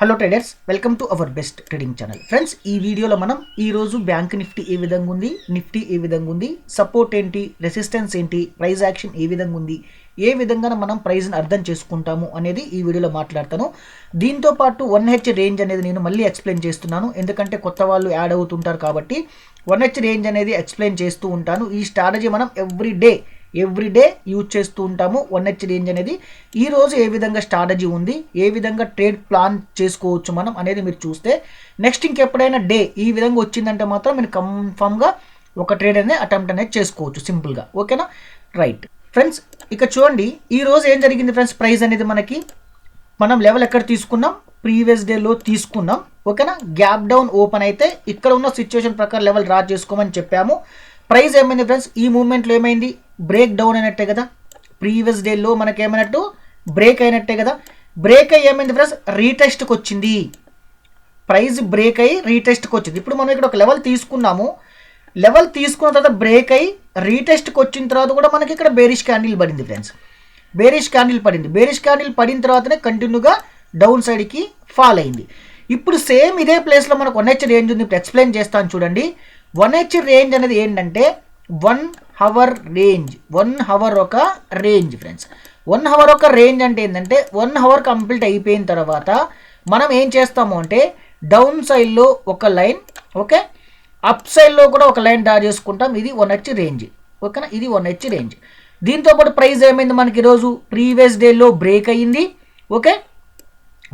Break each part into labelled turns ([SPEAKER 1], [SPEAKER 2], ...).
[SPEAKER 1] Hello traders, welcome to our best trading channel. Friends, ఈ వీడియోలో మనం ఈరోజు బ్యాంక్ నిఫ్టీ ఏ విధంగా ఉంది, నిఫ్టీ ఏ విధంగా ఉంది, సపోర్ట్ ఏంటి, రెసిస్టెన్స్ ఏంటి, ప్రైస్ యాక్షన్ ఏ విధంగా ఉంది, ఏ విధంగా మనం ప్రైస్ని అర్థం చేసుకుంటాము అనేది ఈ వీడియోలో మాట్లాడతాను. దీంతో పాటు 1H రేంజ్ అనేది నేను మళ్ళీ ఎక్స్ప్లెయిన్ చేస్తున్నాను, ఎందుకంటే కొత్త వాళ్ళు యాడ్ అవుతుంటారు కాబట్టి 1H రేంజ్ అనేది ఎక్స్ప్లెయిన్ చేస్తూ ఉంటాను. ఈ స్ట్రాటజీ మనం ఎవ్రీడే యూజ్ చేస్తూ ఉంటాము. 1H రేంజ్ అనేది ఈరోజు ఏ విధంగా స్ట్రాటజీ ఉంది, ఏ విధంగా ట్రేడ్ ప్లాన్ చేసుకోవచ్చు మనం అనేది మీరు చూస్తే నెక్స్ట్ ఇంకెప్పుడైనా డే ఈ విధంగా వచ్చిందంటే మాత్రం మీరు కన్ఫామ్గా ఒక ట్రేడ్ అనేది అటెంప్ట్ అనేది చేసుకోవచ్చు సింపుల్గా. ఓకేనా? రైట్ ఫ్రెండ్స్, ఇక చూడండి ఈరోజు ఏం జరిగింది ఫ్రెండ్స్. ప్రైస్ అనేది మనం లెవెల్ ఎక్కడ తీసుకున్నాం, ప్రీవియస్ డేలో తీసుకున్నాం. ఓకేనా? గ్యాప్ డౌన్ ఓపెన్ అయితే ఇక్కడ ఉన్న సిచ్యువేషన్ ప్రకారం లెవెల్ డ్రా చేసుకోమని చెప్పాము. ప్రైస్ ఏమైంది ఫ్రెండ్స్, ఈ మూమెంట్లో ఏమైంది, బ్రేక్ డౌన్ అయినట్టే కదా. ప్రీవియస్ డేలో మనకేమైనట్టు బ్రేక్ అయినట్టే కదా. బ్రేక్ అయ్యి ఏమైంది ఫ్రెండ్స్, రీటెస్ట్కి వచ్చింది. ప్రైస్ బ్రేక్ అయ్యి రీటెస్ట్కి వచ్చింది. ఇప్పుడు మనం ఇక్కడ ఒక లెవెల్ తీసుకున్నాము. లెవెల్ తీసుకున్న తర్వాత బ్రేక్ అయ్యి రీటెస్ట్కి వచ్చిన తర్వాత కూడా మనకి ఇక్కడ బేరిష్ క్యాండిల్ పడింది ఫ్రెండ్స్. బేరిష్ క్యాండిల్ పడిన తర్వాతనే కంటిన్యూగా డౌన్ సైడ్కి ఫాల్ అయింది. ఇప్పుడు సేమ్ ఇదే ప్లేస్లో మనకు 1H రేంజ్ ఉంది. ఇప్పుడు ఎక్స్ప్లెయిన్ చేస్తాను చూడండి. 1H రేంజ్ అనేది ఏంటంటే 1 అవర్ రేంజ్. 1 అవర్ ఒక రేంజ్ ఫ్రెండ్స్. 1 అవర్ ఒక రేంజ్ అంటే ఏంటంటే 1 అవర్ కంప్లీట్ అయిపోయిన తర్వాత మనం ఏం చేస్తాము అంటే డౌన్ సైడ్లో ఒక లైన్, ఓకే, అప్ సైడ్లో కూడా ఒక లైన్ డ్రా చేసుకుంటాం. ఇది 1H రేంజ్. ఓకేనా? ఇది 1H రేంజ్. దీంతోపాటు ప్రైస్ ఏమైంది మనకి ఈరోజు, ప్రీవియస్ డేలో బ్రేక్ అయ్యింది. ఓకే,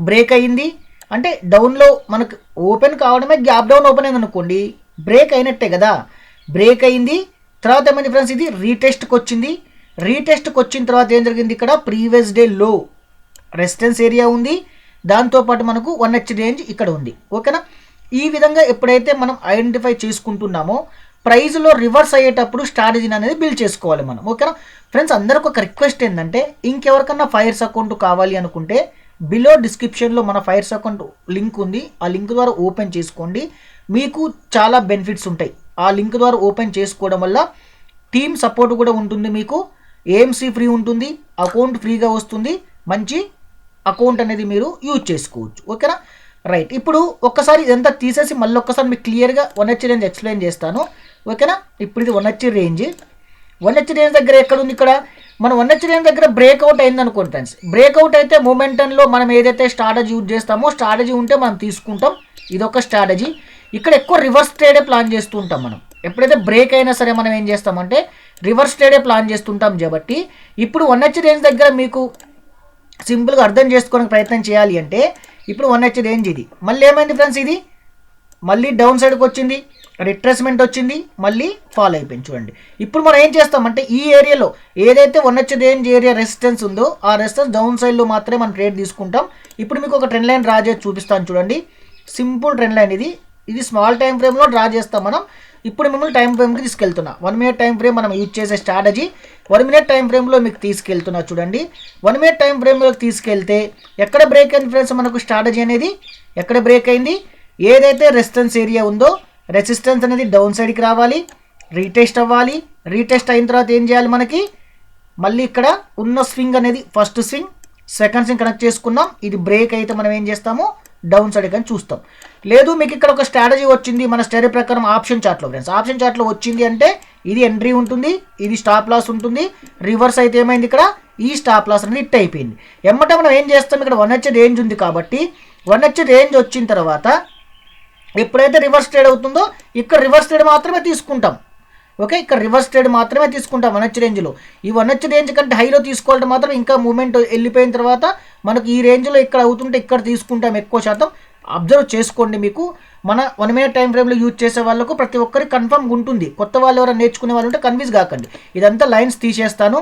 [SPEAKER 1] బ్రేక్ అయ్యింది అంటే డౌన్లో మనకు ఓపెన్ కావడమే, గ్యాప్ డౌన్ ఓపెన్ అయింది అనుకోండి, బ్రేక్ అయినట్టే కదా. బ్రేక్ అయింది తర్వాత ఏమైంది ఫ్రెండ్స్, ఇది రీటెస్ట్కి వచ్చింది. రీటెస్ట్కి వచ్చిన తర్వాత ఏం జరిగింది, ఇక్కడ ప్రీవియస్ డే లో రెసిస్టెన్స్ ఏరియా ఉంది. దాంతోపాటు మనకు 1H రేంజ్ ఇక్కడ ఉంది. ఓకేనా? ఈ విధంగా ఎప్పుడైతే మనం ఐడెంటిఫై చేసుకుంటున్నామో ప్రైజ్లో రివర్స్ అయ్యేటప్పుడు స్ట్రాటజీని అనేది బిల్డ్ చేసుకోవాలి మనం. ఓకేనా ఫ్రెండ్స్? అందరికి ఒక రిక్వెస్ట్ ఏంటంటే ఇంకెవరికన్నా ఫైర్స్ అకౌంట్ కావాలి అనుకుంటే బిలో డిస్క్రిప్షన్లో మన ఫైర్స్ అకౌంట్ లింక్ ఉంది. ఆ లింక్ ద్వారా ఓపెన్ చేసుకోండి. మీకు చాలా బెనిఫిట్స్ ఉంటాయి. ఆ లింక్ ద్వారా ఓపెన్ చేసుకోవడం వల్ల టీమ్ సపోర్ట్ కూడా ఉంటుంది, మీకు AMC ఫ్రీ ఉంటుంది, అకౌంట్ ఫ్రీగా వస్తుంది, మంచి అకౌంట్ అనేది మీరు యూజ్ చేసుకోవచ్చు. ఓకేనా? రైట్. ఇప్పుడు ఒక్కసారి ఇదంతా తీసేసి మళ్ళీ ఒక్కసారి మీకు క్లియర్గా 1H రేంజ్ ఎక్స్ప్లెయిన్ చేస్తాను. ఓకేనా? ఇప్పుడు ఇది 1H రేంజ్. 1H రేంజ్ దగ్గర ఎక్కడ ఉంది, ఇక్కడ మన 1H రేంజ్ దగ్గర బ్రేక్అవుట్ అయింది అనుకోండి ఫ్రెండ్స్. బ్రేక్అవుట్ అయితే మూమెంటంలో మనం ఏదైతే స్ట్రాటజీ యూజ్ చేస్తామో స్ట్రాటజీ ఉంటే మనం తీసుకుంటాం. ఇదొక స్ట్రాటజీ. ఇక్కడ ఎక్కువ రివర్స్ ట్రేడే ప్లాన్ చేస్తూ ఉంటాం మనం. ఎప్పుడైతే బ్రేక్ అయినా సరే మనం ఏం చేస్తామంటే రివర్స్ ట్రేడే ప్లాన్ చేస్తుంటాం. కాబట్టి ఇప్పుడు 1H రేంజ్ దగ్గర మీకు సింపుల్గా అర్థం చేసుకోవడానికి ప్రయత్నం చేయాలి అంటే ఇప్పుడు 1H రేంజ్ ఇది. మళ్ళీ ఏమైంది ఫ్రెండ్స్, ఇది మళ్ళీ డౌన్ సైడ్కి వచ్చింది, రిట్రేస్మెంట్ వచ్చింది, మళ్ళీ ఫాల్ అయిపోయింది. చూడండి ఇప్పుడు మనం ఏం చేస్తామంటే ఈ ఏరియాలో ఏదైతే 1H రేంజ్ ఏరియా రెసిస్టెన్స్ ఉందో ఆ రెసిస్టెన్స్ డౌన్ సైడ్లో మాత్రమే మనం ట్రేడ్ తీసుకుంటాం. ఇప్పుడు మీకు ఒక ట్రెండ్ లైన్ డ్రా చేసి చూపిస్తాను చూడండి. సింపుల్ ట్రెండ్ లైన్ ఇది స్మాల్ టైం ఫ్రేమ్లో డ్రా చేస్తాం మనం. ఇప్పుడు మిమ్మల్ని టైం ఫ్రేమ్కి తీసుకెళ్తున్నా. 1 మినిట్ టైం ఫ్రేమ్ మనం యూజ్ చేసే స్ట్రాటజీ 1 మినిట్ టైం ఫ్రేమ్లో మీకు తీసుకెళ్తున్నా చూడండి. 1 మినిట్ టైం ఫ్రేమ్లోకి తీసుకెళ్తే ఎక్కడ బ్రేక్ అయింది ఫ్రెండ్స్, మనకు స్ట్రాటజీ అనేది ఎక్కడ బ్రేక్ అయింది, ఏదైతే రెసిస్టెన్స్ ఏరియా ఉందో రెసిస్టెన్స్ అనేది డౌన్ సైడ్కి రావాలి, రీటెస్ట్ అవ్వాలి. రీటెస్ట్ అయిన తర్వాత ఏం చేయాలి, మనకి మళ్ళీ ఇక్కడ ఉన్న స్వింగ్ అనేది first swing, second swing connect చేసుకున్నాం. ఇది బ్రేక్ అయితే మనం ఏం చేస్తాము, డౌన్ సైడ్ కానీ చూస్తాం. లేదు మీకు ఇక్కడ ఒక స్ట్రాటజీ వచ్చింది మన స్టడీ ప్రకారం ఆప్షన్ చార్ట్లో ఫ్రెండ్స్. ఆప్షన్ చార్ట్లో వచ్చింది అంటే ఇది ఎంట్రీ ఉంటుంది, ఇది స్టాప్ లాస్ ఉంటుంది. రివర్స్ అయితే ఏమైంది, ఇక్కడ ఈ స్టాప్ లాస్ అనేది హిట్ అయిపోయింది. ఎమ్మటే మనం ఏం చేస్తాం, ఇక్కడ 1H రేంజ్ ఉంది కాబట్టి 1H రేంజ్ వచ్చిన తర్వాత ఎప్పుడైతే రివర్స్ ట్రేడ్ అవుతుందో ఇక్కడ రివర్స్ ట్రేడ్ మాత్రమే తీసుకుంటాం. ఓకే, ఇక్కడ రివర్స్ ట్రేడ్ మాత్రమే తీసుకుంటాం 1H రేంజ్లో. ఈ 1H రేంజ్ కంటే హైలో తీసుకోవడం మాత్రం ఇంకా మూమెంట్ వెళ్ళిపోయిన తర్వాత మనకు ఈ రేంజ్లో ఇక్కడ అవుతుంటే ఇక్కడ తీసుకుంటాం ఎక్కువ శాతం. అబ్జర్వ్ చేసుకోండి. మీకు మన 1 మినిట్ టైం ఫ్రేమ్లో యూజ్ చేసే వాళ్ళకు ప్రతి ఒక్కరికి కన్ఫర్మ్ ఉంటుంది. కొత్త వాళ్ళు ఎవరైనా నేర్చుకునే వాళ్ళు ఉంటే కన్ఫ్యూజ్ కాకండి. ఇదంతా లైన్స్ తీసేస్తాను.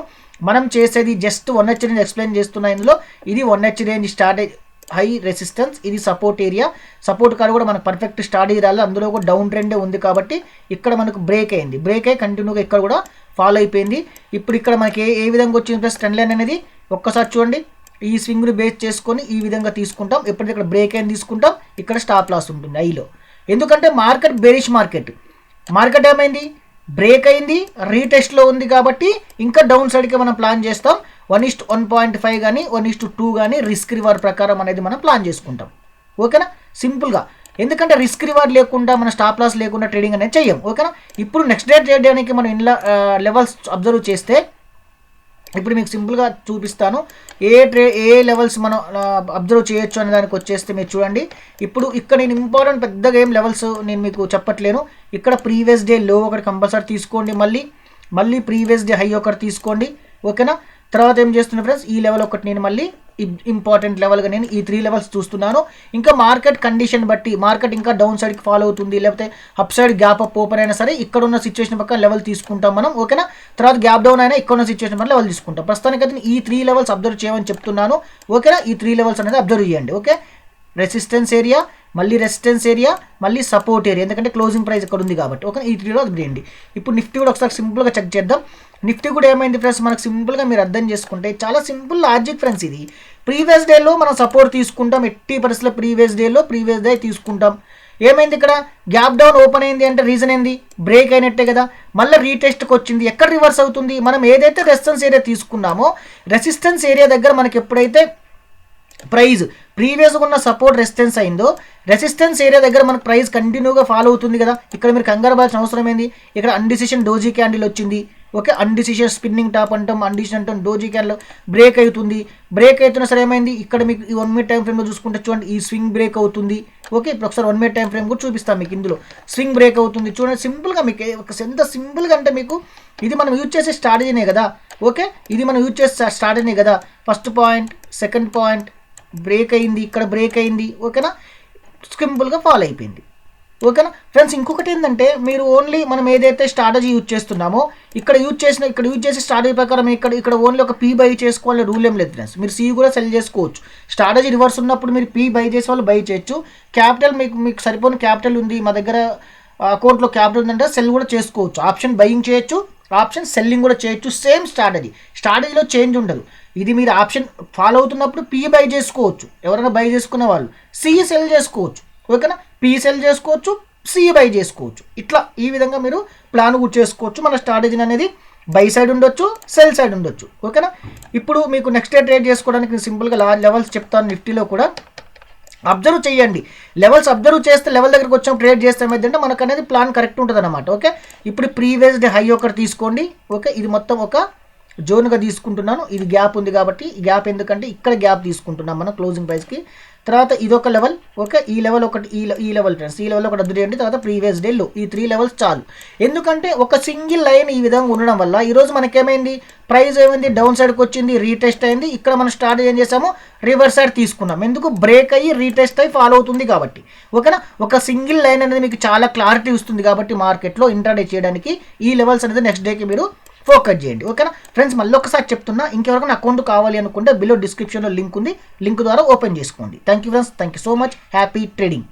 [SPEAKER 1] మనం చేసేది జస్ట్ 1H రేంజ్ ఎక్స్ప్లెయిన్ చేస్తున్నా. ఇందులో ఇది 1H range start high resistance, ఇది సపోర్ట్ ఏరియా. సపోర్ట్ కాడ కూడా మనకు పర్ఫెక్ట్ స్టార్ట్ రాలి, అందులో కూడా డౌన్ ట్రెండే ఉంది కాబట్టి ఇక్కడ మనకు బ్రేక్ అయింది. బ్రేక్ అయ్యి కంటిన్యూగా ఇక్కడ కూడా ఫాలో అయిపోయింది. ఇప్పుడు ఇక్కడ మనకి ఏ విధంగా వచ్చింది ప్లస్ ట్రెండ్ లైన్ అనేది ఒక్కసారి చూడండి. ఈ స్వింగ్ని బేస్ చేసుకొని ఈ విధంగా తీసుకుంటాం. ఎప్పుడైతే ఇక్కడ బ్రేక్ అయింది తీసుకుంటాం, ఇక్కడ స్టాప్ లాస్ ఉంటుంది ఐలో. ఎందుకంటే మార్కెట్ బేరిష్ మార్కెట్ ఏమైంది, బ్రేక్ అయింది, రీటెస్ట్లో ఉంది కాబట్టి ఇంకా డౌన్ సైడ్కి మనం ప్లాన్ చేస్తాం. 1:1.5 కానీ 1:2 కానీ రిస్క్ రివార్డ్ ప్రకారం అనేది మనం ప్లాన్ చేసుకుంటాం. ఓకేనా, సింపుల్గా. ఎందుకంటే రిస్క్ రివార్డ్ లేకుండా మన స్టాప్ లాస్ లేకుండా ట్రేడింగ్ అనేది చెయ్యం. ఓకేనా, ఇప్పుడు నెక్స్ట్ డే ట్రేడ్ చేయడానికి మనం ఇలా లెవెల్స్ అబ్జర్వ్ చేస్తే ఇప్పుడు మీకు సింపుల్గా చూపిస్తాను ఏ లెవెల్స్ మనం అబ్జర్వ్ చేయొచ్చు అనే దానికి వచ్చేస్తే మీరు చూడండి. ఇప్పుడు ఇక్కడ నేను ఇంపార్టెంట్ పెద్దగా ఏం లెవెల్స్ నేను మీకు చెప్పట్లేను. ఇక్కడ ప్రీవియస్ డే లో ఒకటి కంపల్సరీ తీసుకోండి, మళ్ళీ ప్రీవియస్ డే హై ఒకటి తీసుకోండి. ఓకేనా, తర్వాత ఏం చేస్తున్నా ఫ్రెండ్స్, ఈ లెవెల్ ఒకటి నేను మళ్ళీ ఇంపార్టెంట్ లెవెల్గా నేను ఈ 3 లెవెల్స్ చూస్తున్నాను. ఇంకా మార్కెట్ కండిషన్ బట్టి మార్కెట్ ఇంకా డౌన్ సైడ్కి ఫాలో అవుతుంది, లేకపోతే up side gap up open అయినా సరే ఇక్కడ ఉన్న సిచ్యువేషన్ పక్కన లెవెల్ తీసుకుంటాం మనం. ఓకేనా, తర్వాత గ్యాప్ డౌన్ అయినా ఇక్కడ ఉన్న సిచ్యువేషన్ పక్కన లెవెల్ తీసుకుంటాం. ప్రస్తుతానికి ఈ 3 లెవెల్స్ అబ్జర్వ్ చేయమని చెప్తున్నాను. ఓకేనా, ఈ 3 లెవెల్స్ అనేది అబ్జర్వ్ చేయండి. ఓకే, రెసిస్టెన్స్ ఏరియా, మళ్ళీ రెసిస్టెన్స్ ఏరియా, మళ్ళీ సపోర్ట్ ఏరియా, ఎందుకంటే క్లోజింగ్ ప్రైస్ ఇక్కడ ఉంది కాబట్టి. ఓకే, ఈ 3లో అది చేయండి. ఇప్పుడు నిఫ్టీ కూడా ఒకసారి సింపుల్గా చెక్ చేద్దాం. నిఫ్టీ కూడా ఏమైంది ఫ్రెండ్స్, మనకు సింపుల్గా మీరు అర్థం చేసుకుంటే చాలా సింపుల్ లాజిక్ ఫ్రెండ్స్. ఇది ప్రీవియస్ డేలో మనం సపోర్ట్ తీసుకుంటాం, 80% ప్రీవియస్ డే తీసుకుంటాం. ఏమైంది ఇక్కడ గ్యాప్ డౌన్ ఓపెన్ అయింది అంటే రీజన్ ఏంది, బ్రేక్ అయినట్టే కదా. మళ్ళీ రీటెస్ట్కి వచ్చింది, ఎక్కడ రివర్స్ అవుతుంది, మనం ఏదైతే రెసిస్టెన్స్ ఏరియా తీసుకున్నామో రెసిస్టెన్స్ ఏరియా దగ్గర మనకి ఎప్పుడైతే ప్రైజ్ ప్రీవియస్గా ఉన్న సపోర్ట్ రెసిస్టెన్స్ అయిందో రెసిస్టెన్స్ ఏరియా దగ్గర మనకు ప్రైస్ కంటిన్యూగా ఫాలో అవుతుంది కదా. ఇక్కడ మీరు కంగారు పడాల్సిన అవసరం ఏంది, ఇక్కడ అన్డిసిషన్ డోజీ క్యాండిల్ వచ్చింది. ఓకే, అన్డిసిషన్ స్పిన్నింగ్ టాప్ అంటాం, అన్డిసిషన్ అంటాం, డోజీ క్యాండిల్ బ్రేక్ అవుతుంది. బ్రేక్ అవుతున్నా సరే ఏమైంది, ఇక్కడ మీకు ఈ 1 మినిట్ టైం ఫ్రేమ్లో చూసుకుంటే చూడండి, ఈ స్వింగ్ బ్రేక్ అవుతుంది. ఓకే, ఇప్పుడు ఒకసారి 1 మినిట్ టైం ఫ్రేమ్ కూడా చూపిస్తాను మీకు. ఇందులో స్వింగ్ బ్రేక్ అవుతుంది చూడండి. సింపుల్గా మీకు ఎంత సింపుల్గా అంటే మీకు ఇది మనం యూజ్ చేసే స్ట్రాటజీనే కదా. ఓకే, ఇది మనం యూజ్ చేసే స్ట్రాటజీనే కదా. First point, second point break అయింది, ఇక్కడ బ్రేక్ అయింది. ఓకేనా, సింపుల్గా ఫాలో అయిపోయింది. ఓకేనా ఫ్రెండ్స్, ఇంకొకటి ఏంటంటే మీరు ఓన్లీ మనం ఏదైతే స్ట్రాటజీ యూజ్ చేస్తున్నామో ఇక్కడ యూజ్ చేసే స్ట్రాటజీ ప్రకారం ఇక్కడ ఓన్లీ ఒక పీ బై చేసుకోవాలని రూల్ ఏం లేదు ఫ్రెండ్స్. మీరు సి కూడా సెల్ చేసుకోవచ్చు. స్ట్రాటజీ రివర్స్ ఉన్నప్పుడు మీరు పీ బై చేసే వాళ్ళు బై చేయొచ్చు. క్యాపిటల్ మీకు సరిపోయిన క్యాపిటల్ ఉంది, మా దగ్గర అకౌంట్లో క్యాపిటల్ ఉందంటే సెల్ కూడా చేసుకోవచ్చు. ఆప్షన్ బయింగ్ చేయొచ్చు, ఆప్షన్ సెల్లింగ్ కూడా చేయొచ్చు. సేమ్ స్ట్రాటజీలో చేంజ్ ఉండదు. ఇది మీరు ఆప్షన్ ఫాలో అవుతున్నప్పుడు పీ బై చేసుకోవచ్చు, ఎవరైనా బై చేసుకునే వాళ్ళు. సి సెల్ చేసుకోవచ్చు. ఓకేనా, పీ సెల్ చేసుకోవచ్చు, సి బై చేసుకోవచ్చు. ఇట్లా ఈ విధంగా మీరు ప్లాన్ కూడా చేసుకోవచ్చు. మన స్ట్రాటజీ అనేది బై సైడ్ ఉండొచ్చు, సెల్ సైడ్ ఉండొచ్చు. ఓకేనా, ఇప్పుడు మీకు నెక్స్ట్ డే ట్రేడ్ చేసుకోవడానికి నేను సింపుల్గా లెవెల్స్ చెప్తాను. నిఫ్టీలో కూడా అబ్జర్వ్ చేయండి. లెవెల్స్ అబ్జర్వ్ చేస్తే లెవెల్ దగ్గరికి వచ్చాం ట్రేడ్ చేస్తే ఏమైందంటే మనకు అనేది ప్లాన్ కరెక్ట్ ఉంటుంది అనమాట. ఓకే, ఇప్పుడు ప్రీవియస్ డే హై ఒకటి తీసుకోండి. ఓకే, ఇది మొత్తం ఒక జోన్గా తీసుకుంటున్నాను. ఇది గ్యాప్ ఉంది కాబట్టి ఈ గ్యాప్ ఎందుకంటే ఇక్కడ గ్యాప్ తీసుకుంటున్నాం మనం క్లోజింగ్ ప్రైస్కి. తర్వాత ఇదొక లెవెల్. ఓకే, ఈ లెవెల్ ఒకటి, ఈ లెవెల్ ఫ్రెండ్స్, ఈ లెవెల్ ఒకటి అబ్జర్వ్ చేయండి. తర్వాత ప్రీవియస్ డేలో ఈ 3 లెవెల్స్ చాలు. ఎందుకంటే ఒక సింగిల్ లైన్ ఈ విధంగా ఉండడం వల్ల ఈరోజు మనకేమైంది, ప్రైస్ ఏమైంది, డౌన్ సైడ్కి వచ్చింది, రీటెస్ట్ అయింది. ఇక్కడ మనం స్టార్ట్ ఏం చేసాము, రివర్స్ సైడ్ తీసుకున్నాం. ఎందుకు, బ్రేక్ అయ్యి రీటెస్ట్ అయ్యి ఫాలో అవుతుంది కాబట్టి. ఓకేనా, ఒక సింగిల్ లైన్ అనేది మీకు చాలా క్లారిటీ వస్తుంది కాబట్టి మార్కెట్లో ఇంట్రాడే చేయడానికి ఈ లెవెల్స్ అనేది నెక్స్ట్ డేకి మీరు ఫోకస్ చేయండి. ఓకేనా ఫ్రెండ్స్, మళ్ళీ ఒకసారి చెప్తున్నా, ఇంకెవరికైనా అకౌంట్ కావాలి అనుకుంటే బిలో డిస్క్రిప్షన్లో లింక్ ఉంది, లింక్ ద్వారా ఓపెన్ చేసుకోండి. Thank you friends, thank you so much. Happy trading.